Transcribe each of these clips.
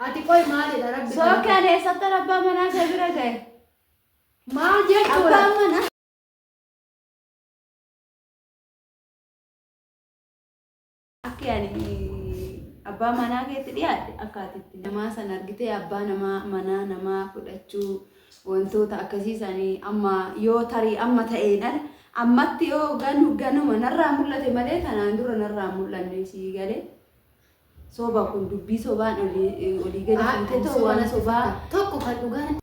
ati qoy maalidha rabbi soo kaleessatti abbaa manaa isa bira gahe maal jechuudha abbaa manaa akka yaani abbaa manaa keetti dhiyaate akkaatitti namaa san argitee abbaa namaa manaa namaa fudhachuu wantoota akkasiisanii amma yoo tarii amma ta'een ammatti yoo ganuma narraa mul'ate malee kanaan dura narraa mul'anne sii galee soba kun dubbii sobaan olii gadi fuutee waan sobaa tokko kan dhugaan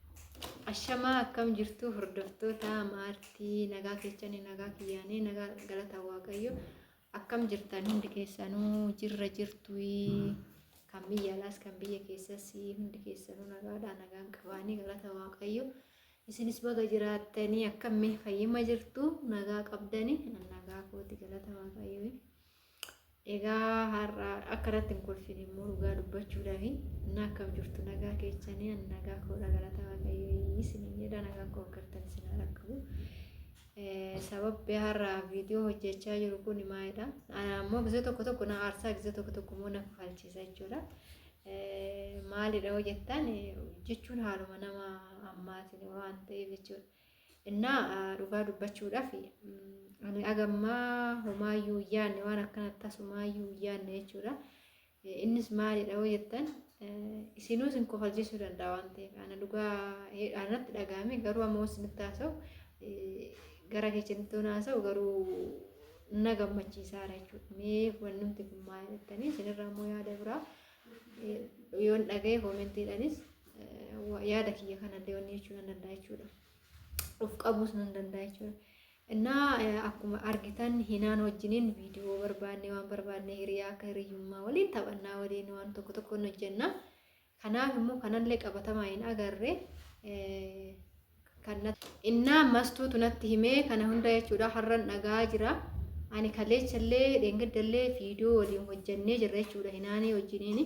Ashamaa akkam jirtu hordoftoota maartii nagaa keessanii nagaa kiyyaanii nagaa galata waaqayyo akkam jirtan hundi keessanuu jirra jirtuyi kan biyya alaas kan biyya keessas hundi keessanuu nagaadha nagaan qabaanii galata waaqayyo isinis baga jiraattanii akkamii fayyima jirtu nagaa qabdanii nagaa kooti galata waaqayyo egaa har'a akkanatti hin kolfin immoo dhugaa dubbachuudhaaf na akkam jirtu nagaa keessanii nagaa koodha galata waaqayyo isin jedha nagaa koo akkartan isin rakkabu sababbi har'a viidiyoo hojjechaa jiru kun maalidha ammoo gisee tokko na aarsaa gisee tokko immoo na kafalchiisa jechuudha maalidha hojjettan jechuun haaluma nama ammaatiin waan ta'eef jechuudha innaa dhugaa dubbachuudhaaf ani agammaa homaayyuu yaanne waan akkanatti tasumaayyuu yaanne jechuudha innis maalidha hojjettan isinuu isin kofalchiisuu danda'a waan ta'eef ana dhugaa anatti dhagaame garuu ammoo isinitti haasa'u gara keessanitti haasa'u garuu na gammachiisaara jechuudha mee wanni nuti kun maal jettanii isinirraa immoo yaada biraa yoon dhagaye koomentiidhaanis yaada kiyya kanallee wanni jechuu nan danda'a jechuudha of qabuus nan danda'a jechuudha innaa akkuma argitan hinaan wajjiniin viidiyoo barbaanne waan barbaanne hiriyaa akka hiriyyummaa waliin taphannaa waliin waan tokko hojjenna kanaaf immoo kanallee qabatamaa hin agarre innaa mastuutu natti himee kana hunda jechuudha har'an dhagaa jira ani kaleechallee dheengaddallee viidiyoo waliin hojjennee jirra jechuudha hinaanii wajjiniin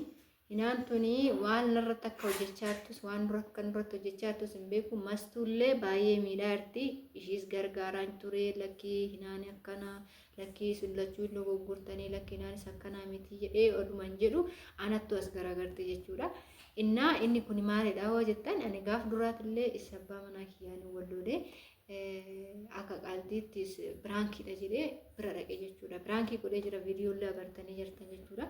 hinaan tuni waan narratti akka hojjechaattus waan dura akka nurratti hojjechaattus hin beeku mastuullee baay'ee miidhaarti ishiis gargaaraan ture lakkii hinaanii akkana lakkii sullachuu illee gurgurtanii lakkii hinaanis akkanaa miti jedhee oduman jedhu anattu as garagarti jechuudha innaa inni kun maalidha hoo jettan ani gaaf duraatillee isa abbaa manaa kiyyaanii walloodee akka qaldiitti biraankiidha jedhee bira dhaqe jechuudha biraankii godhee jira viidiyoolee agartanii jirtan jechuudha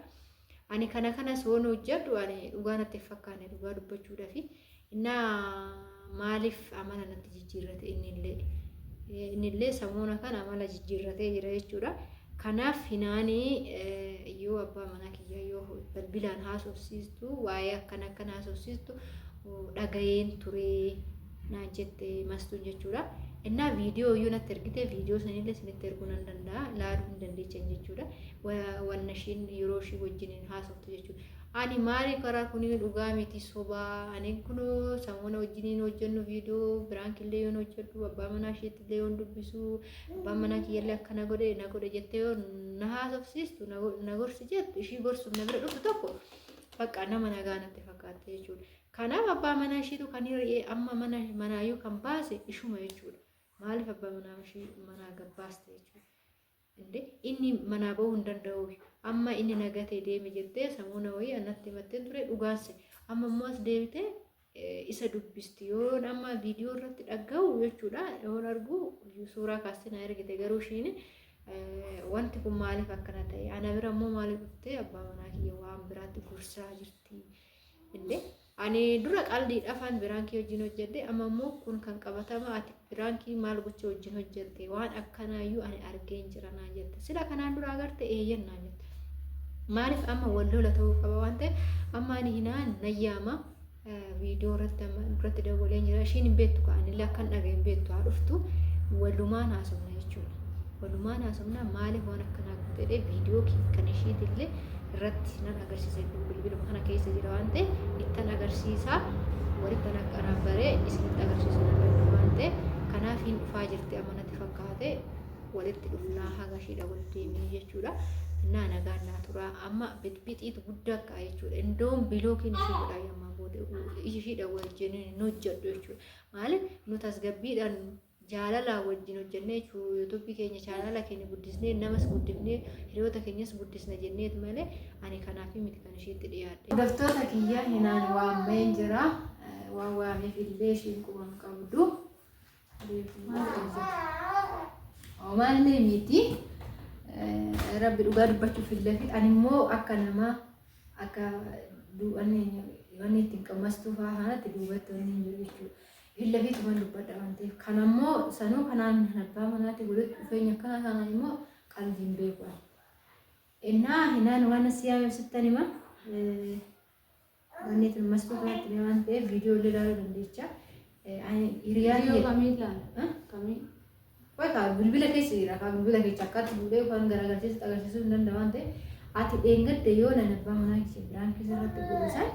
ani kana soon hojjedhu ani dhugaa natti fakkaane dhugaa dubbachuudhaaf innaa maaliif amala natti jijjiirrate innillee samuuna kana amala jijjiirratee jira jechuudha kanaaf hinaanii yoo abbaa manaa kiyyaa yoo bilbilaan haasofsiistu waa'ee akkana haasofsiistu dhagayeen turee naan jette mastuun jechuudha innaa viidiyoo iyyuu natti ergite viidiyoo sanillee isinitti erguu nan danda'a laaluu hin dandeechan jechuudha wanna ishiin yeroo ishii wajjiniin haasoftu jechuudha ani maali karaa kun dhugaa miti sobaa ani kun samuuna wajjiniin hojjennu viidiyoo biraankillee yoon hojjedhu abbaa manaa isheettillee yoon dubbisu abbaa manaa kiyyallee akkana na godhe jettee yoo na haasofsiistu na gorsi jettu ishii gorsuuf na bira dhuftu tokko bakka nama nagaa natti fakkaatte jechuudha kanaaf abbaa manaa ishiitu kan amma manaayyuu kan baase ishuma jechuudha maaliif abbaa manaa ishii manaa gabbaaste jechuudha inde inni manaa bahuu hin danda'u amma inni nagatee deeme jettee samuuna wayii annatti himattee ture dhugaanse amma immoo as deebitee isa dubbisti yoon amma viidiyoo irratti dhaga'u jechuudha yoon argu suuraa kaastee na ergite garuu ishiin wanti kun maaliif akkana ta'e ana bira immoo maaliif dhuftee abbaa manaa kiyya waan biraatti gorsaa jirti inde ani dura qaldiidhaafan biraankii wajjin hojjedhe amma immoo kun kan qabatama ati biraankii maal gocha wajjin hojjette waan akkanaayyuu ani argeen jira naan jette sila kanaan dura agarte eeyyan naan jette maaliif amma wallola ta'uu qaba waan ta'e amma ani hinaan nayyaama viidiyoo irratti dabaleen jira ishiin hin beektu ka'anillee akkan dhaga'e hin beektu haa dhuftu walumaan haasofna jechuudha walumaan haasofna maaliif waan akkanaa godhee viidiyoo kan ishiitillee irratti nan agarsiisa bilbiluma kana keessa jira waan ta'e ittan agarsiisa walitti akka raabbaree isinitti agarsiisuu danda'u waan ta'e kanaaf hin dhufaa jirti amma natti fakkaate walitti dhufnaa haga ishiidha wal deemee jechuudha naa nagaan naa turaa amma bixiitu guddaa akka jechuudha indoon bilookiin ishii godhaa yammaa booda ishiidha wajjin nu hojjedhu jechuudha maaliif nu tasgabbiidhaan jaalala wajjin hojjennee yuutuubii keenya chaanala keenya guddisnee namas guddifnee hiriyoota keenyas guddisna jenneet malee ani kanaaf miti kan isheetti dhiyaadhe. Hordoftoota kiyya hinaan waameen jira waan waameef illee ishiin quban qabdu. Maallee miti rabbi dhugaa dubbachuuf illee fi ani immoo akka namaa akka wanni ittiin qammastuu fa'aa kanatti duubatti wanni hin jiru jechuudha. Illa fi tuman dubbadha waan ta'eef kan ammoo sanuu kanaan abbaa manaatti godhatu dhufeenya akkana kanaan immoo qalbiin beeku. Innaa hinaan waan siyaame ibsittan hima wanni ittiin qammastuu kanatti waan ta'eef viidiyoo illee ilaaluu dandeecha. Viidiyoo kamii ilaala? Kamii? Bakka bilbila keessa jira kan bilbila keessa akkatti fuudhee kan garagalcheessu agarsiisuu hin danda'a waan ta'eef ati dheengadde yoo nan abbaa manaa keessa biraan keessa irratti godhusan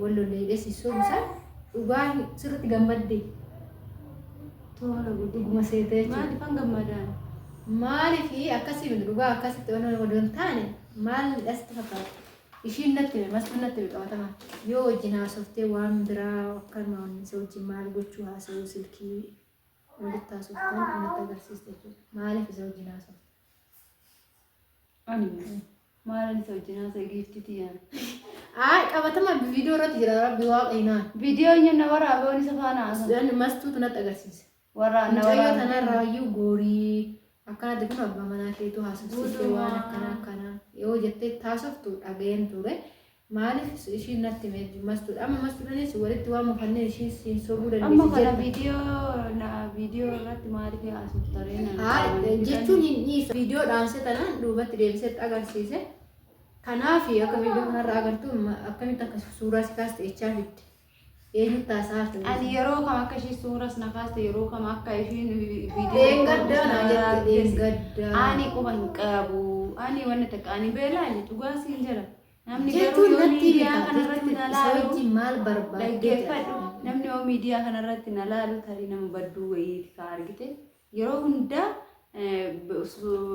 wallollee dheessisuu isaa dhugaa sirriitti gammadde. Toora Dhuguma seetee jechuudha. maaliif an gammadaan? Maaliif akkasii miti dhugaa akkasitti waan odoon taane maal dhasti fakkaata? Ishiin natti mastuu natti qabatama. Yoo wajjin haasoftee waan biraa akkanuma isa wajjin maal gochuu haasa'uu silkii walitti haasoftan natti agarsiista jechuudha. Maaliif isa wajjin haasofte? Ani maal isa wajjin haasa'e giiftitii yaana. Qabatama viidiyoo irratti jira rabbi waaqinaan. Viidiyoo inni waraabee isa faana haasa'e. Mastuutu natti agarsiisa. Waraana Mucayyoo tanarraa iyyuu goorii akkanatti kun abbaa manaa keetu haasofsiistee waan akkana yoo jettee taasoftu dhaga'een ture. Maaliif ishiin natti mastuudha. Amma mastuudhaanis walitti waan mufannee ishiin siin sobuu dandeessi. Amma kana viidiyoo irratti maaliif haasoftaree jechuun hin dhiisu. Viidiyoo dhaamsee tanaan duubatti deebisee agarsiise. Kanaaf akka viidiyoo kanarraa agartu akkamitti akka suuraa si kaaste jechaa fidde. Eenyutti haasa'aa ani yeroo kam akka ishee suuras na kaaste yeroo kam akka ishiin viidiyoo ani quba hin qabu. Ani wanni takka ani beelaan dhugaa siin jira. Namni jechuun garuu natti miidiyaa kanarratti na laalu wajjin maal dhaggeeffadhu. Namni yoo miidiyaa kanarratti na laalu tarii nama badduu wayiiti ka argite yeroo hundaa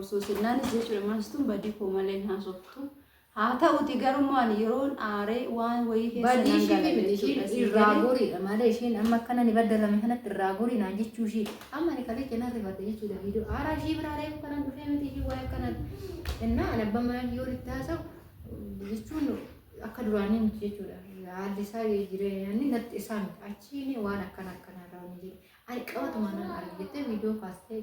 soosinnaanis jechuudha maastuun badii koo malee hin haasoftu. Haa ta'uti garuu ani yeroon aaree waan wayii keessa nan gala jechuudha. Irraa goriidha malee isheen amma akkana ni baddalame kanatti irraa gorii naan jechuu ishee amma ni kalee kennaa rifate jechuudha viidiyoo aaraa ishee biraa reefu kanaan dhufee miti ishee waa'ee akkanatti innaa ani abbaa manaa yoo itti haasa'u jechuun akka duraanii miti jechuudha. Haalli isaa jireenyaanni natti isaa miti achiin waan akkana akkanaa ni jedhe ani qabatuma nan argite viidiyoo kaastee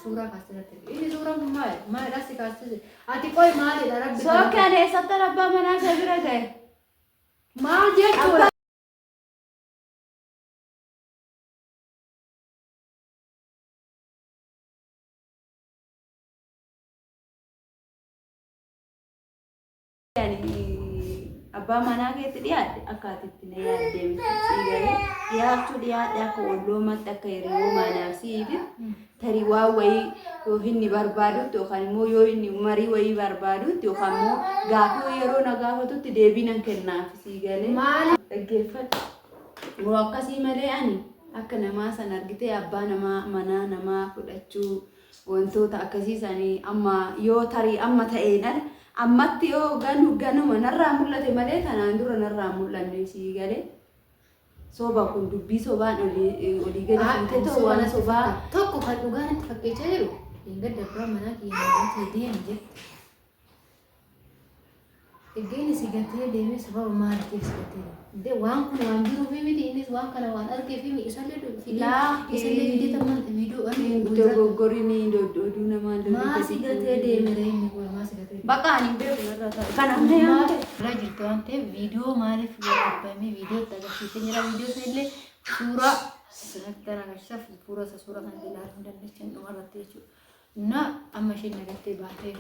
suuraa kaastee natti inni suuraa kun maalidhaa si kaastee ati qoy maalidha rabbi Sookaan eessatti abbaa manaa isa bira ga'e? maal jechuudha. Abbaa manaa keetti dhiyaadhe akkaatitti na yaaddee miti galee dhiyaachuu dhiyaadhe akka walloomatti akka hiriyoo manaaf siifi tarii waan wayii yoo inni barbaadutti yookaan immoo yoo inni marii wayii barbaadutti yookaan immoo gaafii yeroo na gaafatutti deebii nan kennaaf sii galee maali dhaggeeffadhu. Yoo akkasii malee ani akka namaa san argitee abbaa namaa manaa namaa fudhachuu wantoota akkasiisanii amma yoo tarii amma ta'een ala ammatti yoo ganuma narraa mul'ate malee kanaan dura narraa mul'anne sii galee soba kun dubbii sobaan olii gadi fuutee ta'u waan sobaa tokko kan dhugaan itti fakkeechaa jiru gadda abbaa manaa kiyyaa deemu jette. Egeeni si gatee deemee sababa maaliitiif si gatee waan kun waan jiruuf miti innis waan kana waan argeef isallee viidiyoo dogoggorini oduu namaan maasi gatee deemee inni kun maasi gatee baqaan hin beeku narra ta'a. Kanaaf irra jirtu waan ta'eef viidiyoo maaliif barbaadamee viidiyoo itti agarsiisee jira viidiyoo sanillee suuraa sanatti agarsiisa suuraa sana ilaaluu dandeessan dhumarratti jechuudha. Na amma isheen nagattee baatee